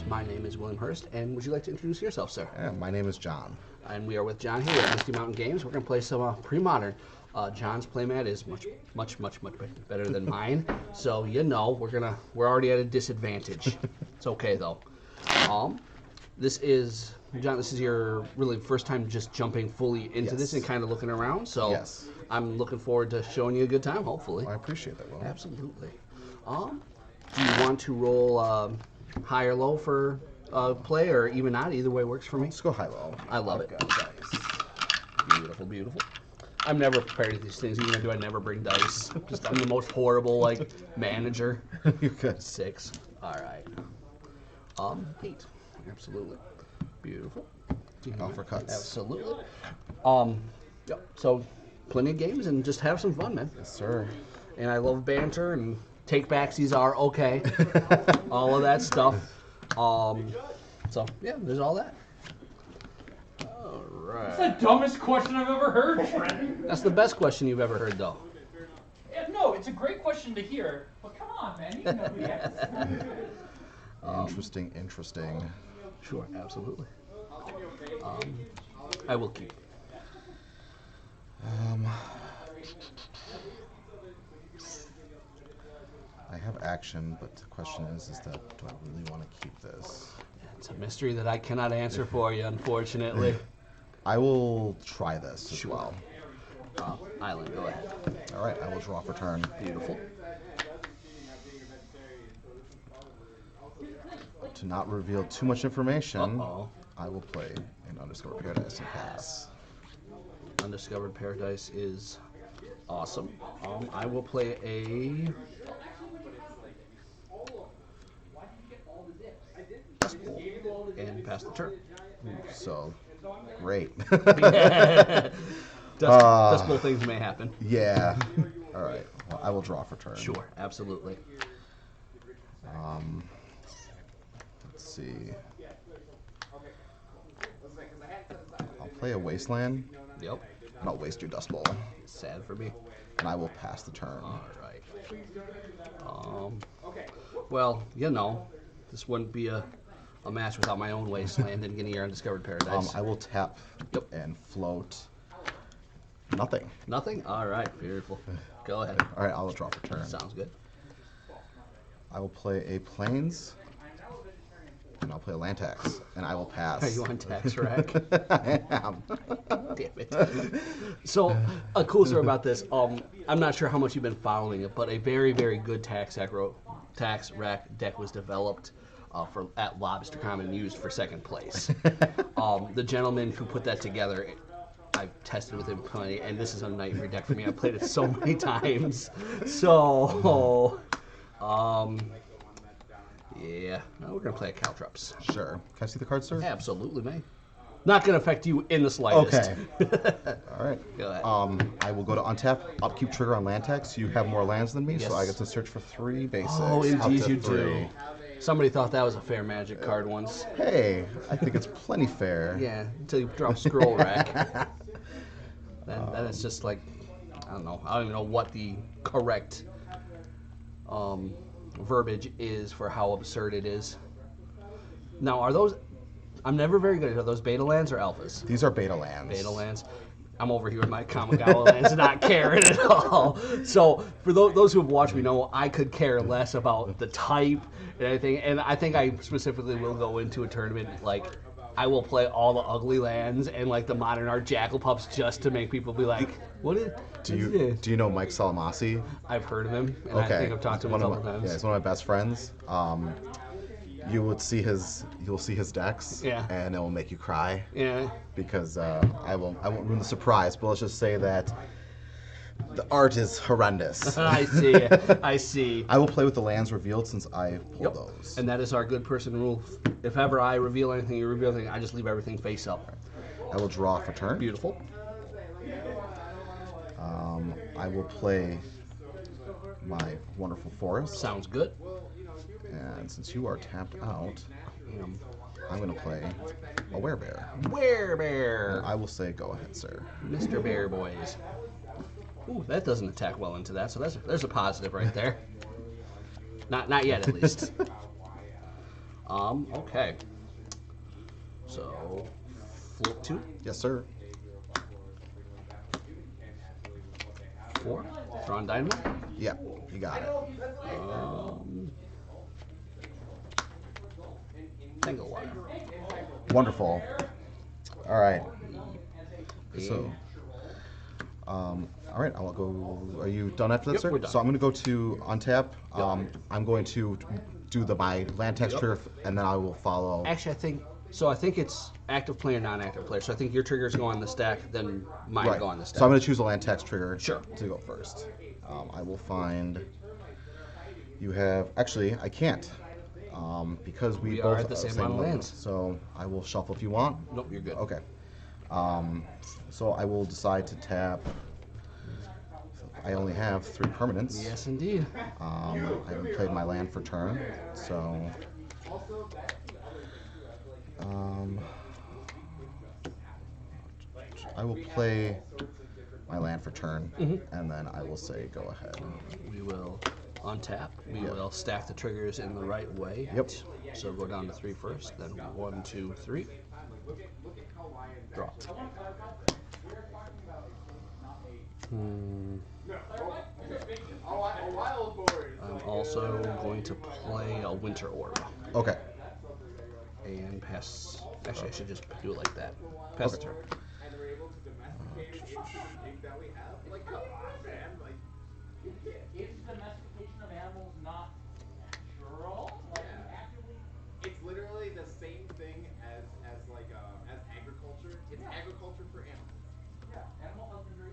My name is William Hurst, and would you like to introduce yourself, sir? My name is John. And we are with John here at Misty Mountain Games. We're going to play some Premodern. John's playmat is much better than mine, so we're already at a disadvantage. It's okay though. This is John. This is your really first time just jumping fully into this and kind of looking around. So Yes. I'm looking forward to showing you a good time. Hopefully. I appreciate that, Will. Absolutely. Do you want to roll high or low for play, or even not? Either way works for me. Let's go high-low. I love it. Beautiful, beautiful. I'm never prepared to these things, even though I never bring dice. I'm the most horrible manager. You're good. 6. All right. 8. Absolutely. Beautiful. Offer cuts. Absolutely. Yep. So, plenty of games and just have some fun, man. Yes, sir. And I love banter and take backsies are okay. All of that stuff. So yeah, there's all that. All right. That's the dumbest question I've ever heard, Trent. That's the best question you've ever heard, though. No, it's a great question to hear, but come on, man, you know the answer. Interesting. Sure, absolutely. I will keep. I have action, but the question is that do I really want to keep this? It's a mystery that I cannot answer for you, unfortunately. I will try this as Sure. well. Island, go ahead. All right, I will draw for turn. Beautiful. To not reveal too much information, Uh-oh. I will play an Undiscovered Paradise and pass. Undiscovered Paradise is awesome. I will play a... and pass the turn. So, great. Dust bowl things may happen. Yeah. All right. Well, I will draw for turn. Sure, absolutely. Let's see. I'll play a Wasteland. Yep. And I'll waste your Dust Bowl. Sad for me. And I will pass the turn. All right. Well, this wouldn't be a match without my own Wasteland and getting your Undiscovered Paradise. I will tap Yep. and float. Nothing. Nothing? All right, beautiful. Go ahead. All right, I'll draw for turn. Sounds good. I will play a Plains. And I'll play a land tax. And I will pass. Are you on tax rack? I am. Damn it. So, a cool story about this. I'm not sure how much you've been following it, but a very, very good tax rack deck was developed at LobsterCon and used for second place. The gentleman who put that together, I've tested with him plenty, and this is a nightmare deck for me. I've played it so many times. So, yeah, now we're gonna play a Caltrops. Sure. Can I see the card, sir? Absolutely, man. Not gonna affect you in the slightest. Okay. All right. Go ahead. I will go to untap, upkeep trigger on land tax. You have more lands than me, Yes. so I get to search for 3 basics. Oh, up indeed to you 3. do. Somebody thought that was a fair Magic card once. Hey, I think it's plenty fair. Yeah, until you drop Scroll Rack. then it's just like, I don't know. I don't even know what the correct verbiage is for how absurd it is. Now, are those... I'm never very good at... Are those beta lands or alphas? These are beta lands. Beta lands. I'm over here with my Kamigawa lands not caring at all. So for those who have watched me know I could care less about the type and everything. And I think I specifically will go into a tournament like I will play all the ugly lands and like the modern art Jackal Pups just to make people be like, what is this? Do you know Mike Salamasi? I've heard of him, and Okay. I think I've talked to him a couple times. Yeah, he's one of my best friends. You'll see his decks, Yeah. and it will make you cry. Yeah. Because I won't ruin the surprise, but let's just say that the art is horrendous. I see. I see. I will play with the lands revealed since I pull those. And that is our good person rule. If ever I reveal anything, you reveal anything, I just leave everything face up. I will draw for turn. Beautiful. I will play my wonderful forest. Sounds good. And since you are tapped out, I'm going to play a werebear. Werebear. I will say, go ahead, sir. Mr. Bear Boys. Ooh, that doesn't attack well into that, so there's a positive right there. Not yet, at least. Okay. So, flip 2, Yes, sir. 4, draw on dynamo. Yeah, you got it. Tangle wire. Wonderful. All right. So, all right. I'll go. Are you done after that, Yep, sir? we're done. So I'm going to go to untap. I'm going to do my land text trigger, and then I will follow. Actually, I think it's active player, non-active player. So I think your triggers go on the stack, then mine Right. go on the stack. So I'm going to choose a land text trigger. Sure. To go first. I will find. You have actually. I can't. Because we both are at the same amount of level. lands. So I will shuffle if you want. Nope, you're good. Okay. So I will decide to tap. I only have 3 permanents. Yes, indeed. I haven't played my land for turn, so. I will play my land for turn, and then I will say go ahead. We will untap. We will stack the triggers in the right way. Yep. So go down to 3 first, then 1, 2, 3. Draw. I'm also going to play a Winter Orb Okay. and pass. Actually, I should just do it like that. Pass the turn. Is domestication of animals not natural? Like, actively? It's literally the same thing as agriculture. It's agriculture for animals. Yeah, animal husbandry.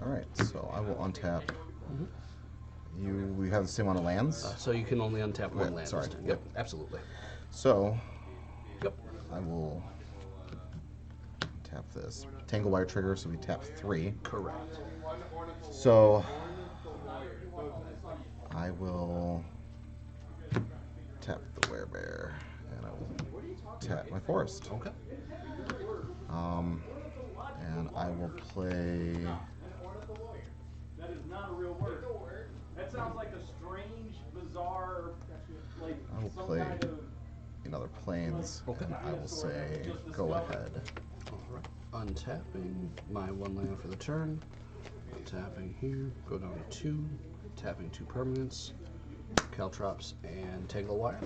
All right. So I will untap. We have the same amount of lands. So you can only untap one Okay, land. sorry. This turn. Yep, absolutely. So Yep. I will tap this tangle wire trigger. So we tap 3. Correct. So I will tap the werebear, and I will tap my forest. Okay. And I will play. That is not a real word. That sounds like a strange, bizarre, like I will some play kind of. another planes, and I will say go ahead. All right. Untapping my 1 land for the turn. Untapping here. Go down to 2. Tapping 2 permanents. Caltrops and Tangle Wire.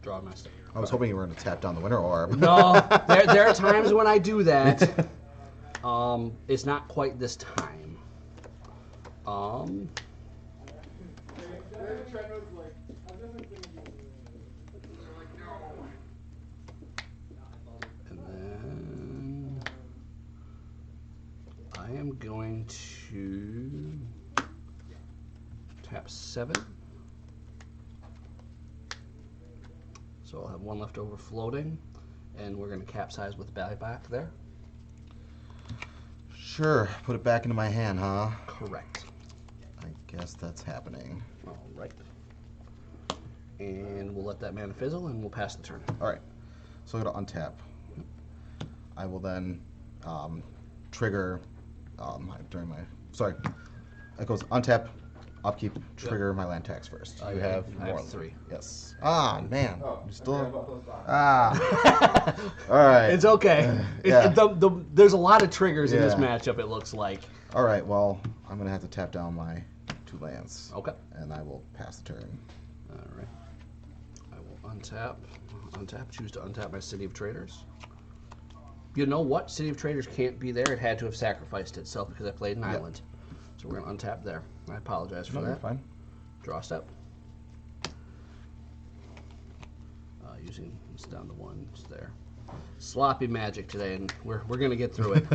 Draw my stack. I was hoping you were going to tap down the winter orb. No, there are times when I do that. It's not quite this time. And then I am going to tap 7. So I'll have 1 left over floating, and we're going to capsize with belly back there. Sure, put it back into my hand, huh? Correct. I guess that's happening. All right. And we'll let that mana fizzle, and we'll pass the turn. All right, so I'm going to untap. I will then trigger during my. Sorry, it goes untap, upkeep, trigger my land tax first. I You have have more. 3. Yes. Ah, man. You still. Ah. All right. It's okay. Yeah. There's a lot of triggers in this Yeah. matchup, it looks like. All right. Well, I'm gonna have to tap down my 2 lands. Okay. And I will pass the turn. All right. I will untap. Choose to untap my City of Traders. You know what? City of Traders can't be there. It had to have sacrificed itself because I played an island. So we're going to untap there. I apologize for No, that. you're fine. Draw a step. Using this down to 1. It's there. Sloppy magic today, and we're going to get through it.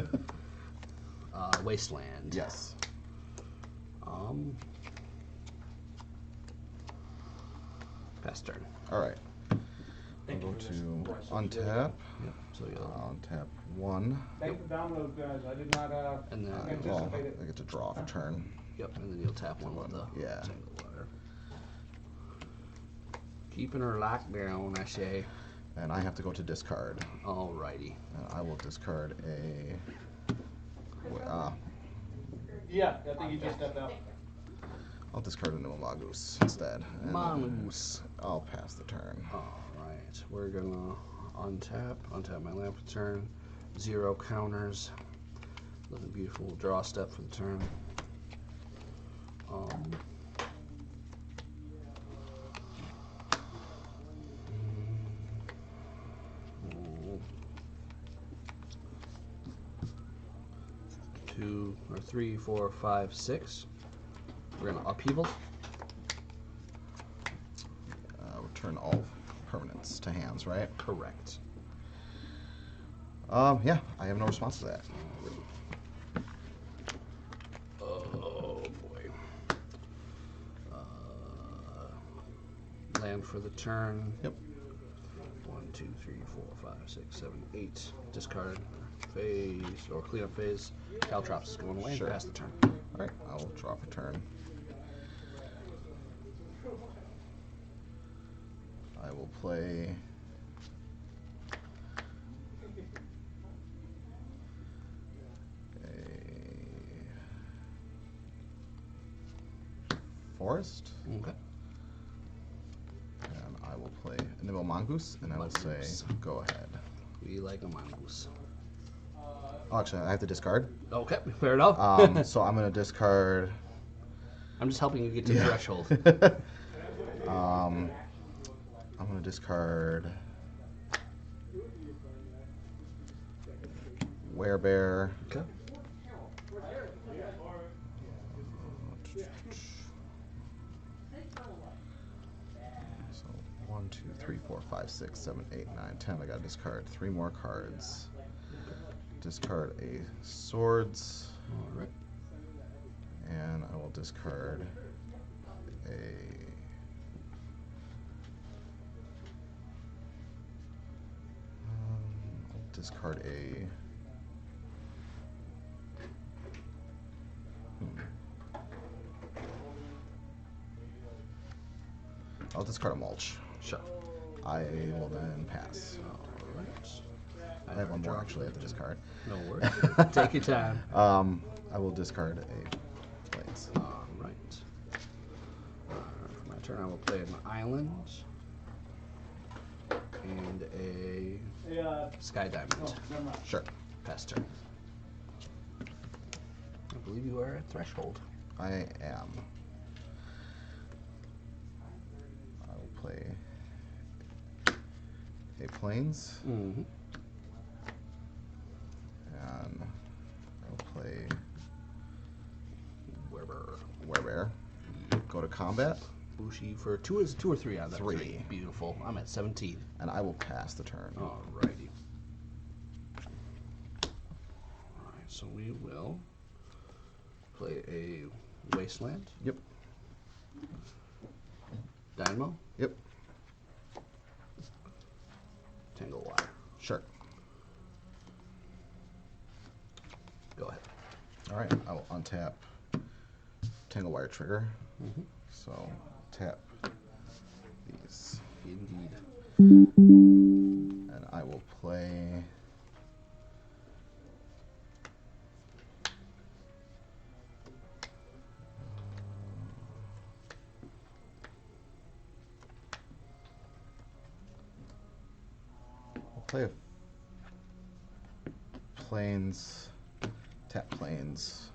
Wasteland. Yes. Pass turn. All right. I'll go to untap. Yep. So you'll Untap 1. Thank the download guys. I did not. and then Well, Anticipate it. I get to draw for turn. yep, and then you'll tap 1 with the Yeah. Tangle Wire. Keeping her locked down, I say. And I have to go to discard. Alrighty. I will discard a. Yeah, I think you just stepped out. I'll discard a nimble mongoose instead. And Mongoose. I'll pass the turn. All right, we're gonna untap my land for the turn. 0 counters. Looking beautiful. Draw a step for the turn. Two or 3, 4, 5, 6. We're gonna upheaval. Return all permanents to hands, right? Correct. Yeah, I have no response to that. Oh boy. Land for the turn. Yep. 1, 2, 3, 4, 5, 6, 7, 8. Discard phase or cleanup phase. Caltrops is going away. Sure. Pass the turn. Alright, I'll draw for turn. I will play a forest. Okay. And I will play a nimble mongoose, and I will say, Mongoose. go ahead. We like a mongoose. Oh, actually, I have to discard. Okay, fair enough. So I'm going to discard. I'm just helping you get to the threshold. I'm going to discard Werebear. Okay. So 1, 2, 3, 4, 5, 6, 7, 8, 9, 10. I got to discard 3 more cards. Discard a swords, All right. and I will discard a I'll discard a I'll discard a mulch. Sure. I will then pass. All right. I have one more actually I have to discard. No worries. Take your time. I will discard a blades. All right. For my turn, I will play an island and a sky diamond. Never mind. Sure. Pass turn. I believe you are at threshold. I am. I will play a plains, Mm-hmm. and I'll play Werebear. Werebear. Go to combat, Bushi for 2 is 2 or 3 on that. 3. Beautiful. I'm at 17. and I will pass the turn. Alrighty. Alright, so we will play a wasteland. Yep. Dynamo. Yep. Tangle wire. Sure. Go ahead. All right. I will untap Tangle Wire trigger. So tap these, Indeed. and I will play. I'll play a plains, tap plains,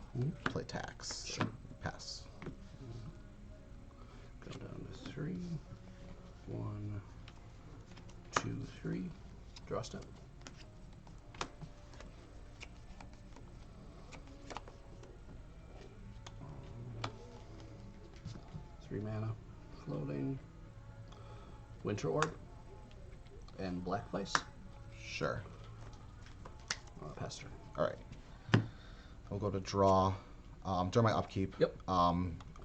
play tax. Sure. Pass. Go down to 3. 1, 2, 3. Draw step. Three mana. Floating. Winter Orb. And Black Vice. Sure. Pass turn. All right. I'll go to draw. During my upkeep. Yep.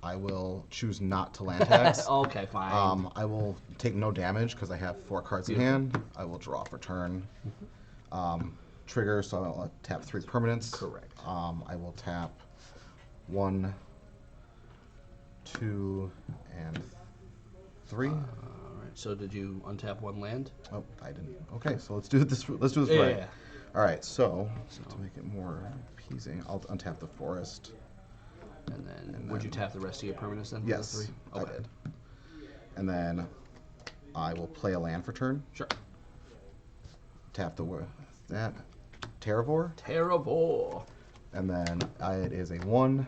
I will choose not to land tax. Okay, fine. I will take no damage because I have 4 cards in hand. I will draw for turn. Trigger, so I'll tap 3 permanents. Correct. I will tap 1, 2, and 3. All right. So did you untap 1 land? Oh, I didn't. Okay, so let's do this. Let's do this Yeah, right. yeah. All right. So to make it more appeasing, I'll untap the forest. And then, And would you then- tap the rest of your permanents then? for the Yes, three? I Okay. did. And then I will play a land for turn. Sure. Tap that Terravore, Terravore. and then it is a 1.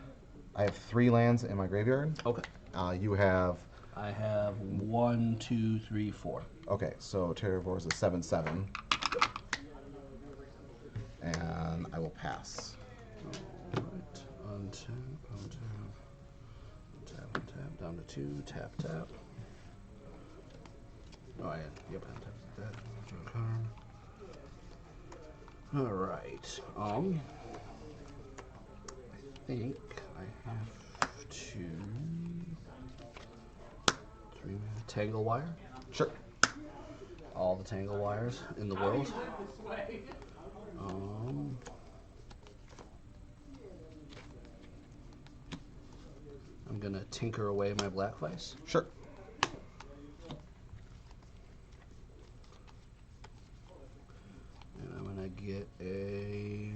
I have 3 lands in my graveyard. Okay. You have. I have 1, 2, 3, 4. Okay, so Terravore is a 7/7. And I will pass. Alright. Untap, untap. Untap, untap. Down to 2. Tap, tap. Oh, yeah. Yep, untap that. Draw a card. Alright. I think I have to. 3 Tangle Wire. Sure. All the tangle wires in the world. I'm gonna tinker away my black vice. Sure. And I'm gonna get a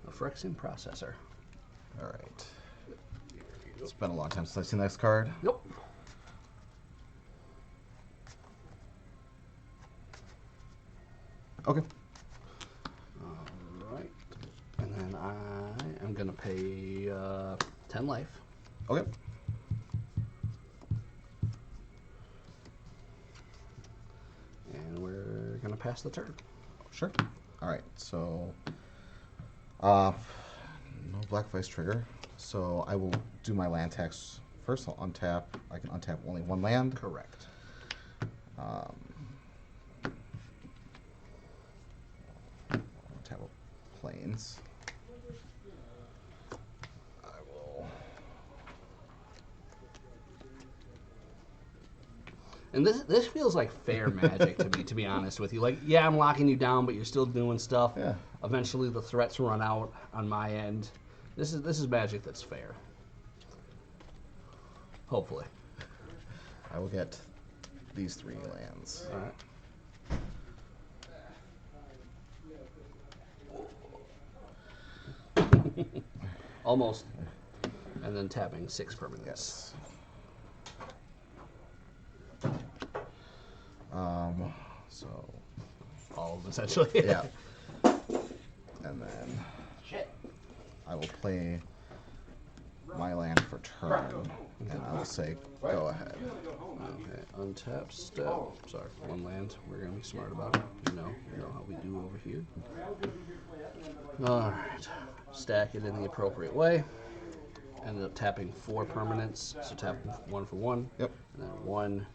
a Phyrexian processor. All right. It's been a long time since I've seen the next card. Nope. Okay. Alright. And then I am gonna pay 10 life. Okay. And we're gonna pass the turn. Sure. All right. So, no black vice trigger. So I will do my land tax first. I'll untap. I can untap only 1 land. Correct. Untap plains. I will. And this feels like fair magic to me, to be honest with you. Like, yeah, I'm locking you down, but you're still doing stuff. Yeah. Eventually, the threats run out on my end. This is magic that's fair. Hopefully. I will get these 3 lands. All right. Almost. And then tapping 6 permanents. Yes. So All of them, essentially. yeah. And then I will play my land for turn, and I will say go ahead. Okay, untap, step. Sorry, 1 land. We're gonna be smart about it. You know how we do over here. All right, stack it in the appropriate way. Ended up tapping 4 permanents, so tap 1 for 1. Yep. And then 1.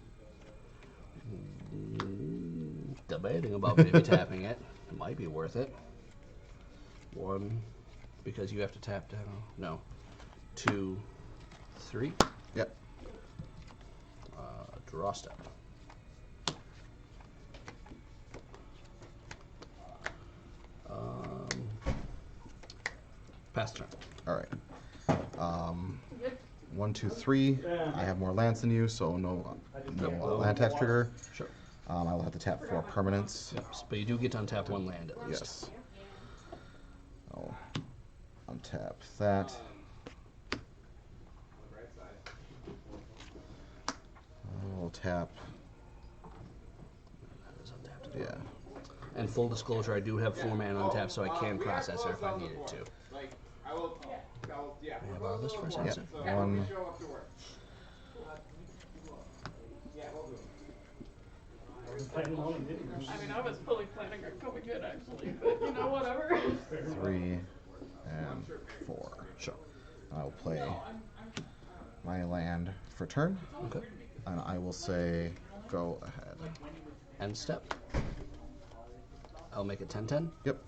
Debating about maybe tapping it. It might be worth it. 1, because you have to tap down. No. 2, 3. Yep. Draw step. Pass turn. All right. 1, 2, 3. I have more lands than you, so no land tax trigger. Sure. I will have to tap 4 permanents. Yep. But you do get to untap 1 land at least. Yes. I'll untap that. I'll tap. That is untapped. Yeah. And full disclosure, I do have 4 mana untapped, so I can process it if I needed to. Like, I will, yeah. May I borrow this for a Yeah. second? 1. Show up to work. Yeah, we'll do it. I mean, I was fully planning on going in actually, but you know, whatever. 3 and 4. Sure. I'll play my land for turn, Okay. and I will say go ahead. End step. I'll make it 10-10. Yep.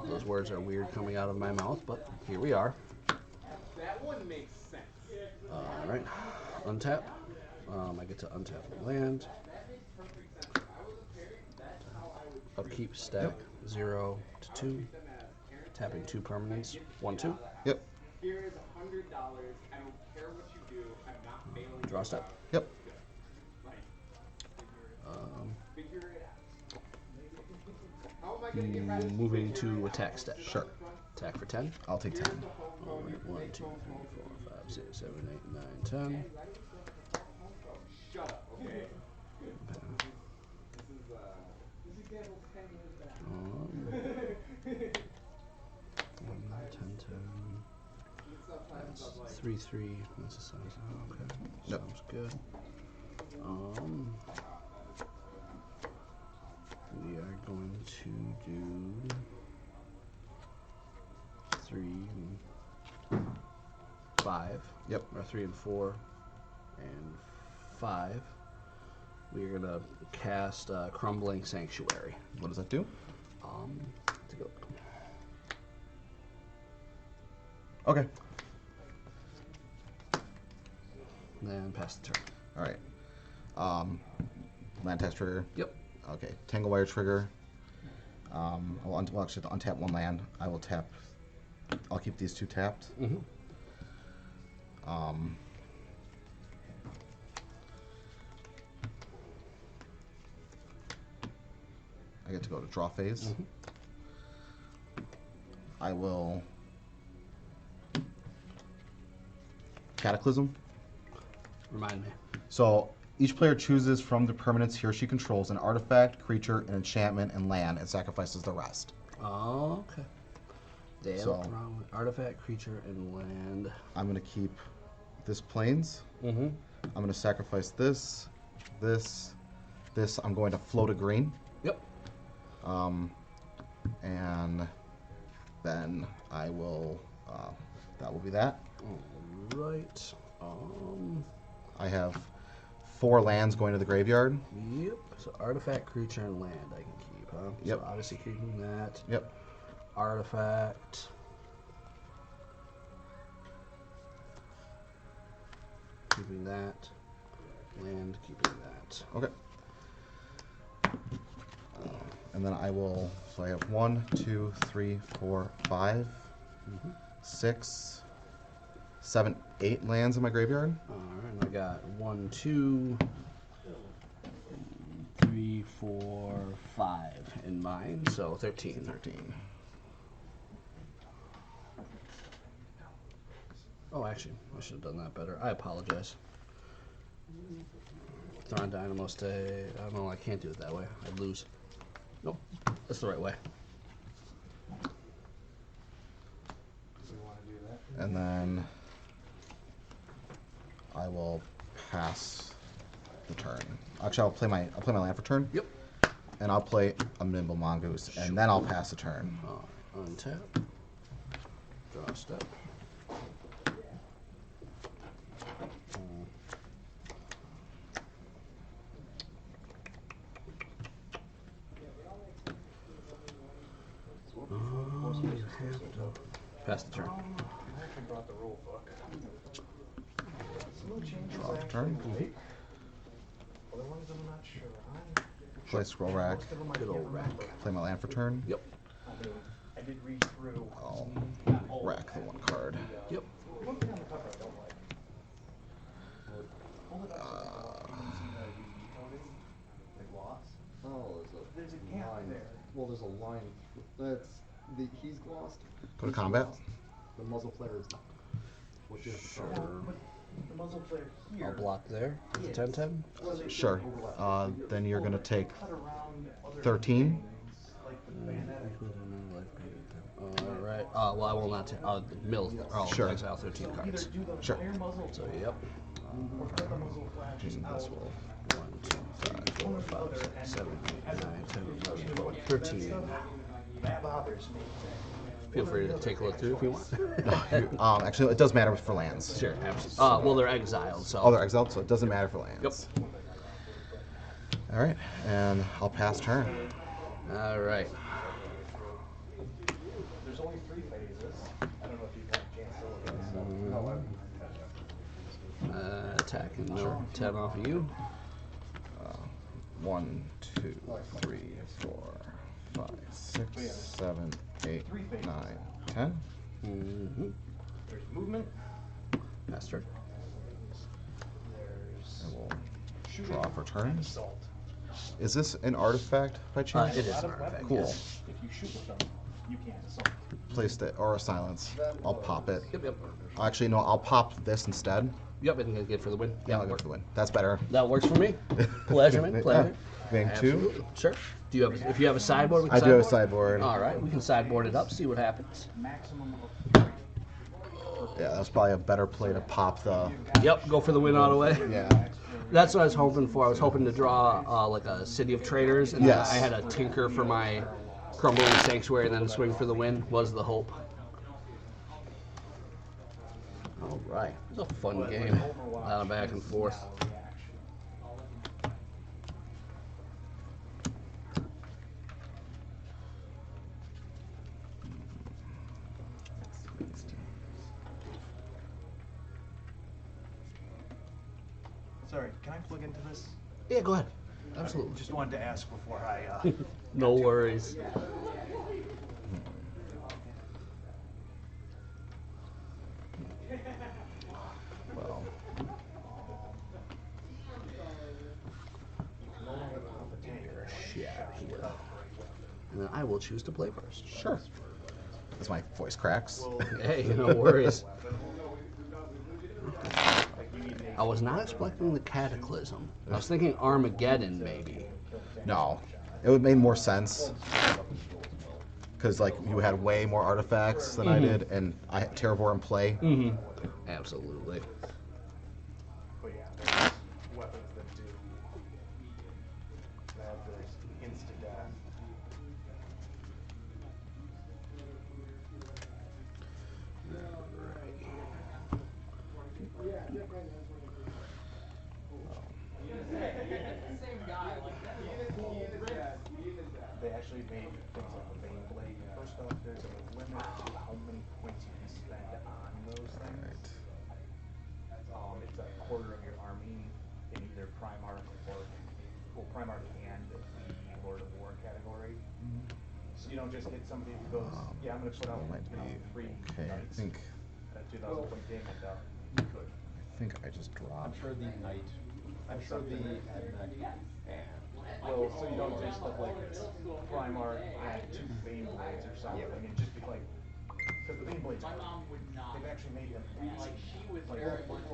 Those words are weird coming out of my mouth, but here we are. That one makes sense. All right. Untap. I get to untap my land. Upkeep stack 0 to 2. Tapping 2 permanents. 1, 2. Yep. Here is $100. I don't care what you do. I'm not bailing. Draw you step. out. Yep. Good. Like, Um, figure it out. How am I gonna get rid of moving to attack step. Sure. Attack for 10. I'll take 10. All right, 1, 2, 3, 4, 5, 6, 7, 8, 9, 10. Shut up, okay? This example's 10 years back. 10, 10. That's 3, 3. That's the size. Oh, okay. Yep. Sounds good. We are going to do 3 and 5. Yep. Or 3 and 4 and 5. We're gonna cast Crumbling Sanctuary. What does that do? Take a look. Okay. Then pass the turn. All right. Land tax trigger. Yep. Okay. Tangle wire trigger. Well, actually, to untap one land, I will tap. I'll keep these 2 tapped. Mm-hmm. I get to go to draw phase. Mm-hmm. I will Cataclysm. Remind me. So each player chooses from the permanents he or she controls an artifact, creature, an enchantment, and land, and sacrifices the rest. Oh, okay. So- Artifact, creature, and land. I'm gonna keep this plains. Mm-hmm. I'm gonna sacrifice this, this. I'm going to float a green. Yep. And then I will. That will be that. All right. I have 4 lands going to the graveyard. Yep. So artifact, creature, and land I can keep, huh? Yep. So obviously keeping that. Yep. Artifact. Keeping that. Land, keeping that. Okay. And then I will. So I have 1, 2, 3, 4, 5, 6, 7, 8 lands in my graveyard. All right. And I got 1, 2, 3, 4, 5 in mine. So 13. 13. Oh, actually, I should have done that better. I apologize. Thron Dynamo stay. I don't know. I can't do it that way. I'd lose. Nope. That's the right way. And then I will pass the turn. Actually, I'll play my land for turn. Yep. And I'll play a nimble mongoose, and then I'll pass the turn. Untap. Draw a step. Pass the turn. I actually brought the rule book. Draw the turn. Other ones I'm not sure on. Play scroll rack. Most of them I Good can't old rack. remember. Play my land for turn. Yep. I mean, I did read through. I'll rack the 1 card. Yep. One thing on the cover I don't like. Hold it up so you can see the gloss. Oh, There's a gap line. there. Well, there's a line. That's he's glossed. Go to combat. The muzzle player is not. Which is Sure. But the muzzle player here. I'll block there. 10-10. well, they Sure. overlap. Then you're gonna take Cut around other 13. things, like the bayonet. All right. Well, I will not take. Mill. I'll Sure. exile 13 Either cards. do the Sure. player muzzle So yep. or cut the muzzle flashes And out. this will. 1, 2, 3, 4, 5, 6, 7, 8, 9, 10, 11, 12, 13. That bothers me. Feel free to take a look through if you want. Actually, it does matter for lands. Sure, absolutely. Well, they're exiled, so. Oh, they're exiled, so it doesn't matter for lands. Yep. All right, and I'll pass turn. All right. There's only 3 phases. I don't know if you've had a chance to look at this. Attack and mill 10 off of you. 1, 2, 3, 4, 5, 6, 7, 8, 9, 10. Mm-hmm. There's movement, Master. I will draw for turn. Is this an artifact by chance? It is an artifact. Cool. If you shoot with them, you can't assault. Placed it or a silence. I'll pop it. Yep, yep. Actually, no. I'll pop this instead. Yep, and get for the win. Yeah, I'll go for the win. That's better. That works for me. Pleasure, man. Pleasure. Being two. Absolutely. Sure. Do you have? If you have a sideboard, we can I do have a sideboard? sideboard. All right, we can sideboard it up. See what happens. Maximum of 3. Yeah, that's probably a better play to pop the. Yep, go for the win all the way. Yeah. That's what I was hoping for. I was hoping to draw like a City of Traders, and Yes. then I had a Tinker for my Crumbling Sanctuary, and then swing for the win was the hope. All right, it was a fun game. A lot of back and forth. Sorry, can I plug into this? Yeah, go ahead. Absolutely. Just wanted to ask before I. No worries. Well, Yeah, here. And then I will choose to play first. sure. As my voice cracks. Hey, no worries. I was not expecting the Cataclysm. I was thinking Armageddon, maybe. No, it would make more sense. Because like you had way more artifacts than I did, and I had Terravor in play. Mm-hmm. Absolutely. But yeah, there's weapons that do. That there's insta death. They actually made things like the Bane Blade. First off, there's a limit to how many points you can spend on those things. It's a quarter of your army in either Primarch or, well, Primarch and the Lord of War category. So you don't just get somebody who goes, yeah, I'm going to put out, Might be 3 okay. I knights think at 2,000 point game and I just dropped. I'm sure the knight. I'm sure the knight. well, so you don't just have like Primarch and 2 Bane Blades or something, and just be like, because the Bane Blades, they've actually made them massive.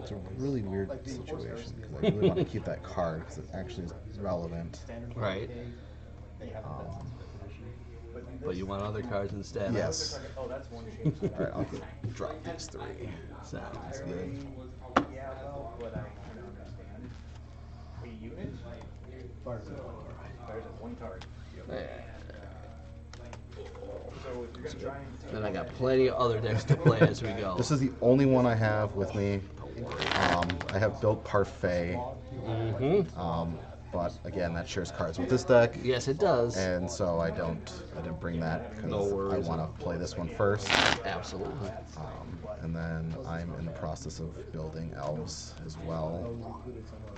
It's a really weird situation because I really want to keep that card because it actually is relevant. Right. They have Um, But you want other cards instead. Yes. Oh, that's one change. All right, I'll drop these 3. Sounds good. Yeah, well, what I kind of understand, a unit, fires at 1 card. So if you're going to try and take Then I got plenty of other decks to play as we go. This is the only one I have with me. I have built Parfait, Mm-hmm. but again, that shares cards with this deck, Yes, it does. and so I didn't bring that because No I worries. want to play this one first. Absolutely. And then I'm in the process of building elves as well.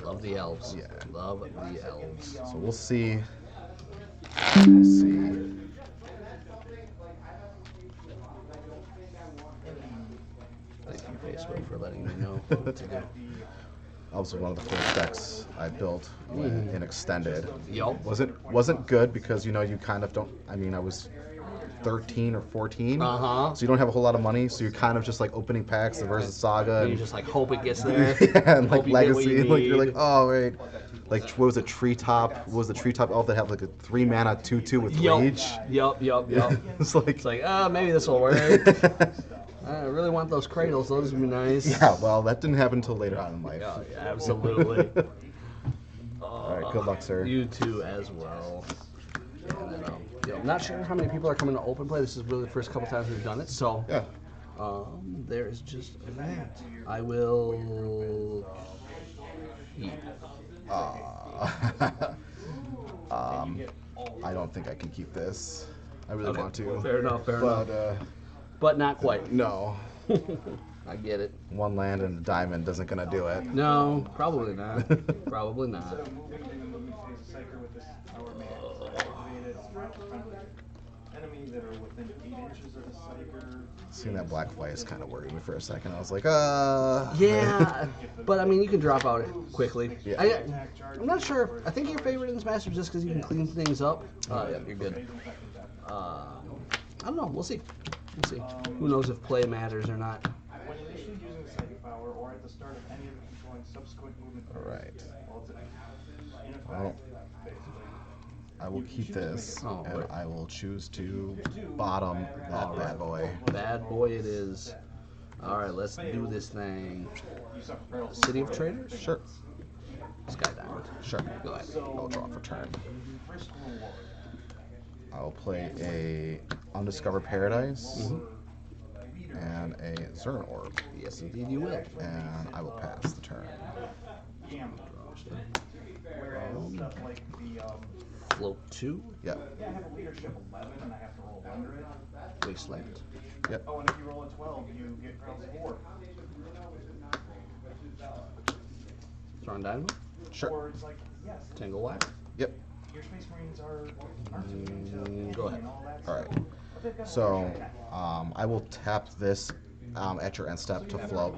Love the elves. Yeah. Love the elves. So we'll see. We'll see. Thank you, Facebook, for letting me know what to do. Elves was one of the first decks I built in extended. Yup. Wasn't good because you kind of don't. I mean, I was 13 or 14, Uh-huh. so you don't have a whole lot of money. So you're kind of just like opening packs, the Versus Saga, And you and, just like hope it gets there. yeah, and like Hope you get what Legacy. you Like you're like, need. oh wait, like what was it? Treetop? What was the Treetop elf that had like a 3 mana 2/2 with Yup. Rage? Yup. It's like, It's like, maybe this will work. I really want those cradles. Those would be nice. yeah. Well, that didn't happen until later on in life. Yeah, absolutely. All right, good luck, sir. You too, as well. And then, I'm not sure how many people are coming to open play. This is really the first couple times we've done it, so Yeah. there is just that. I will keep. I don't think I can keep this. I really want to. Fair enough. But But not quite. no, I get it. 1 land and a diamond isn't gonna do it. No, probably not. Probably not. enemy that are within 8 inches of the Psyker. Seeing that black flies kind of worried me for a second. I was like, Yeah, but I mean, you can drop out quickly. Yeah. I'm not sure. I think your favorite in this match is just because you can clean things up. Yeah, you're good. I don't know. We'll see. We'll see. Who knows if play matters or not. When initially using the psychic power or at the start of any of the controlling subsequent movement. Alright. Well, it's in effect, Well, basically. I will keep this, Oh, and right. I will choose to bottom that bad boy. Bad boy it is. All right, let's do this thing. City of Traders? Sure. Skydiamond. Sure. Go ahead. I'll draw for turn. Risk reward. I will play a Undiscovered Paradise and a Zern Orb, Yes, indeed you will. and I will pass the turn. Whereas stuff like the Float 2. Yep. yeah, I have a leadership 11 and I have to roll under it. Wasteland. Yep. Oh, and if you roll a 12, you get Pearl's 4. Thrawn Dynamo. Sure. Or it's like, yes, Tangle Wire. Yep. your Space Marines aren't immune to Go ahead. and all that All right. stuff. But they've got a So, leadership. I will tap this at your end step to float,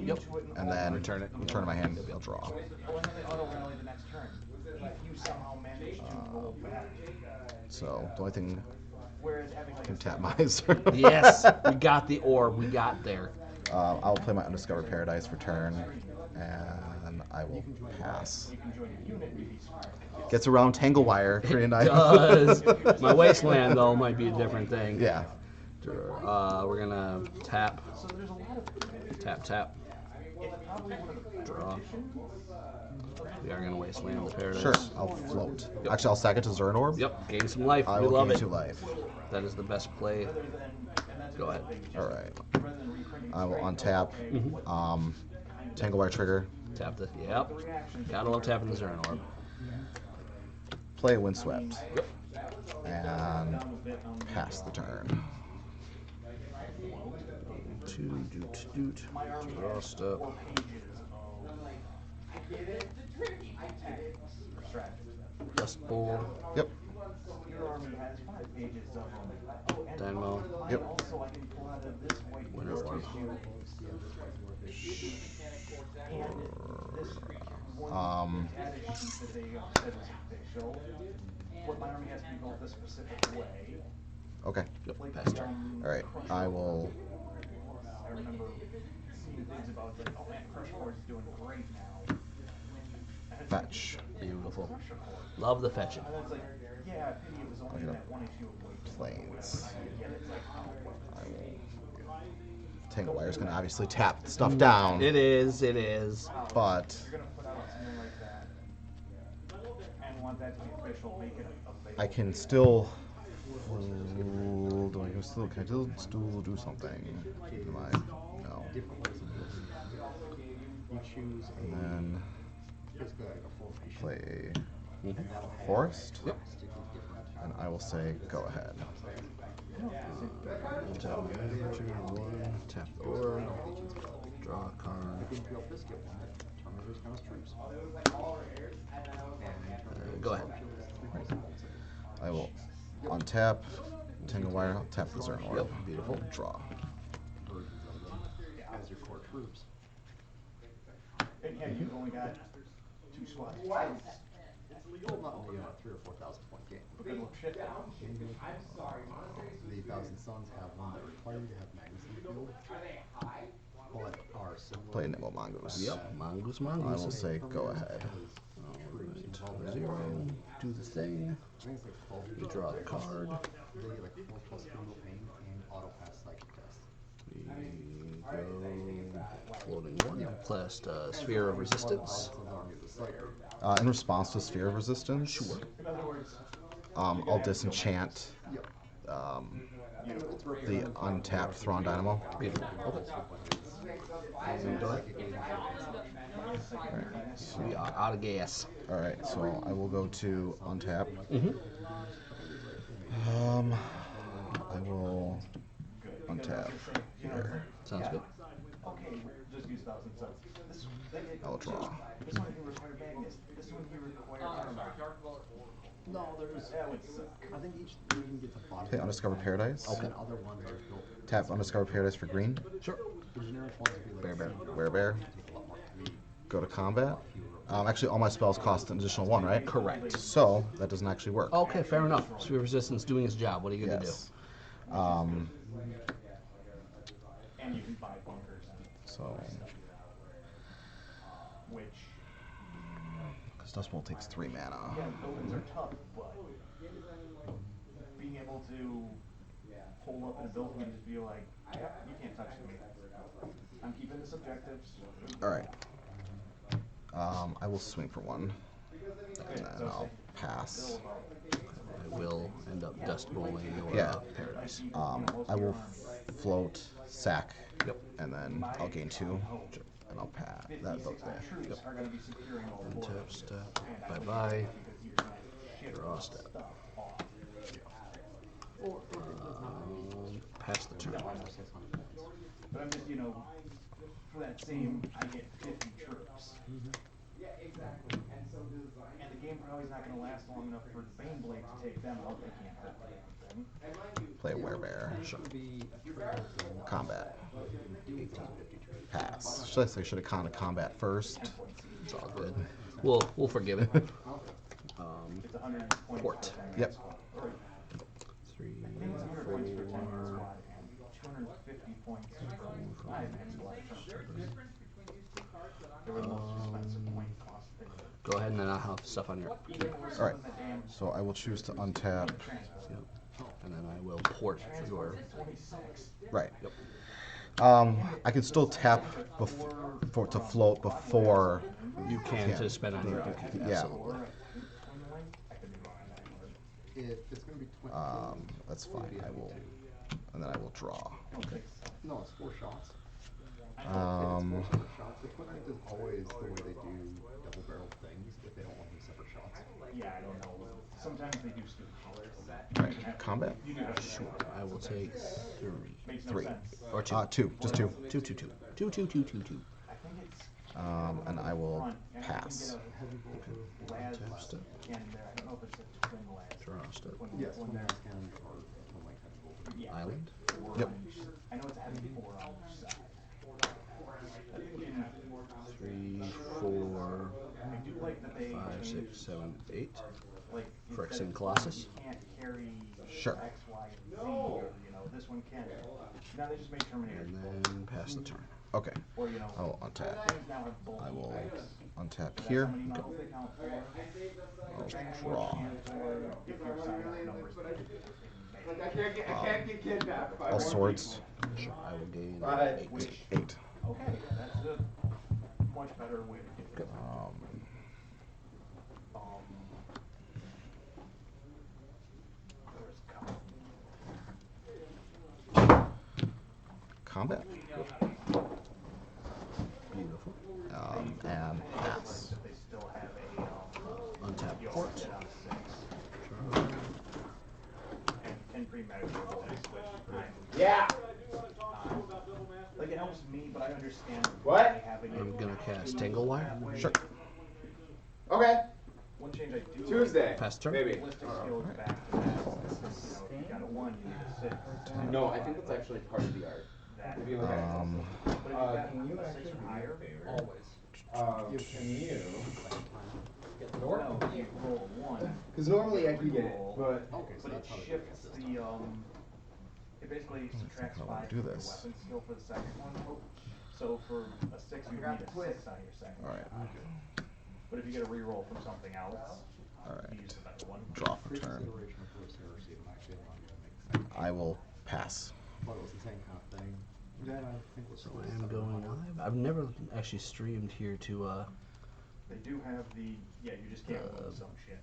and then Return it. return to my hand. I'll draw. Oh, and then they auto rally the next turn. If you somehow manage to roll back. So the only thing Whereas having I like can a tap my Zern. Yes, we got the orb. We got there. I'll play my Undiscovered Paradise for turn, and I will pass. you can join a unit and be smart. Gets around Tangle Wire. Pretty nice. Does. My Wasteland, though, might be a different thing. Yeah. We're going to tap, So there's a lot of tap, tap. it's probably one of the Draw. We are going to Wasteland the Paradise. Sure. I'll float. Actually, I'll sack it to Zern Orb. Yep, gain some life. I We will love gain it. 2 life. That is the best play. other than and that's Go ahead. All right. rather than reprinting I will straight, untap. Tangle Wire trigger. Tap the, yep. Gotta love tapping the Zern Orb. Play a Windswept. Yep. And pass the turn. Doot. Draw step. 4 pages of strategy. Dust Bowl. Yep. Your army has 5 pages of oh, and Dynamo. Yep. also I can pull out of this white Winter list Orb. issue. And this one added sheet that they said was official. What my army has to be built this specific way. Okay. Like pass the, turn. All right. I will. I remember seeing things about like, oh man, Crush Hord's doing great now. And it's like, Fetch. Beautiful. Crush Horde. Love the fetching. And it's like, yeah, pity it was only in that one issue of Wait. Planes. Yeah, it's like, oh, I will. Tangle Wire's gonna obviously tap stuff down, It is, it is. but you're gonna put out something like that and want that to be official, make it available. I can still. Can I still do something? Am I? No. You choose And then basically like a formation. play And that'll have Forest, Yep. sticky different. and I will say go ahead. Tap the orb. Draw a card. You can build this get one that Terminators counts troops. Go ahead. I will untap, Tangle Wire, I'll tap the Zern Orb. Yep, beautiful. Draw. Versions of them as your core troops. And yeah, you've only got 2 slots. Well, not in the 3,000 or 4,000 point game. Good luck, shit. The Thousand Suns have one that require you to have Magnus in the field. But are similar. Play Nimble Mongoose. Yep, Mongoose, I will Mongoose. say go ahead. Alright, 0, do the thing. I think it's like 12. You draw a card. They get like 4+ criminal pain and auto pass psychic test. We go floating 1. Plus Sphere of Resistance. It's an army of the Psyker. In response to Sphere of Resistance, Sure. In other words, I'll disenchant Yep. the untapped Thrawn Dynamo. Beautiful. Okay. And go ahead. psychic agent. So we are out of gas. Alright, so I will go to untap. Mm-hmm. I will untap here. Sounds good. okay, just use Thousand Suns. This I'll draw. This one you require Magnus. This one you require Armor. No, there's. That would suck. I think each region gets a bottom. Okay, Undiscovered Paradise. Okay. And other ones are built. Tap Undiscovered Paradise for green. Sure. The generic ones would be like Bear. Bear. Take a lot more three. Go to combat. Actually, all my spells cost an additional 1, right? Correct. So that doesn't actually work. Okay, fair enough. Sphere Resistance doing its job. What are you going to Yes. And you can buy bunkers and So, which because Dust Bolt takes 3 mana. yeah, buildings are tough, but being able to hold up in a building and just be like, yep, you can't touch me. I'm keeping this objectives. All right. I will swing for 1, and then I'll pass. I will end up Dust Bowling your Yeah. Paradise. I will float, sack, Yep. and then I'll gain 2, and I'll pass. That goes there. Troops are going to be securing all the Untap borders. step. And I Bye think bye. because you're gonna ship Draw step. stuff off. Pass the turn. But I'm just, you know, for that same, I get 50 troops. Yeah, exactly. And so design. And the game probably is not going to last long enough for the Bane Blade to take them out. They can't hurt anything. And mind you, Play Werebear. Be a trail zone. Combat. Do 1850 trade. Pass. Should I say should have gone to combat first? It's all good. We'll forgive it. It's 100 points Port. per 10 Yep. squad. Or 3, I think it's 100 points per 10 man 4. squad and 250 points for 5 man squad. They were the most expensive point cost thing. Go ahead and then I'll have stuff on your. All right. So I will choose to untap. Yep. And then I will port your. 26. Right. I can still tap to float before. You can to spend on your. Yeah. Absolutely. I could be wrong on that one. It's going to be 20. That's fine. I will, and then I will draw. Okay. No, it's 4 shots. Um, It's 4 separate shots. The Twin is always the way they do double barrel things if they don't want to do separate shots. Yeah, I don't know. Sometimes they do stupid colors. right. Combat. You do have Sure. I will take 3. Makes no 3. sense. Or 2. 2. Just 2. 2, 2, 2. 2, 2, 2, 2, 2. I think it's And I will front, and pass. I can get a Laz Tap step. in there. I don't know if it's a twin Laz. Draw step. Yes, Twin when there. there's can or Twin like tentacles. Yeah. Island. 4 Yep. on each- I know it's a heavy 4 on each side. I think you can, 3, 4, I do like that they 5, 6, 7, 8. like Phyrexian instead of Colossus. you can't carry Sure. X, Y, and Z, or, you know, this one can. Now they just made Terminator. And then pass the turn. Okay. Or, you know, I will untap. things now have both. I will untap That's here. how many models they count for. I'll Transport draw. and for if your side outnumbers the like I can't get kidnapped by All one swords. Sure. I will gain Right. 8. 8. Okay, that's a much better way to do it. Where's Combat. Beautiful. And pass. They still have a Untap yard port. set on 6. Draw. And pre-measured switch. Yeah. Like it helps me, but I understand What? why having I'm it. gonna cast Tanglewire. Sure. Okay. One change I do Tuesday. Pass turn. Maybe. ballistic skills back to that. You know, if you got a 1, you need a 6. No, I think that's actually part of the art. That. If you look at it. But if you got Can you a 6 actually or do me a higher, favor? Always. Can you get the door? no, you roll a 1. Because normally I can get it, roll, but Okay, so But it that's how they shifts this the, it basically subtracts I wanna 5 do from your this. weapon skill for the second one. So for a 6, you need a 6 on your second. All right. But if you get a reroll from something else, All you right. use the better one. Draw for turn. Consideration of first heresy and actually allowing you to make the same. I will pass. But it was the same kind of thing. That I think was So I am going live. I've never actually streamed here to They do have the, yeah, you just can't move some shit.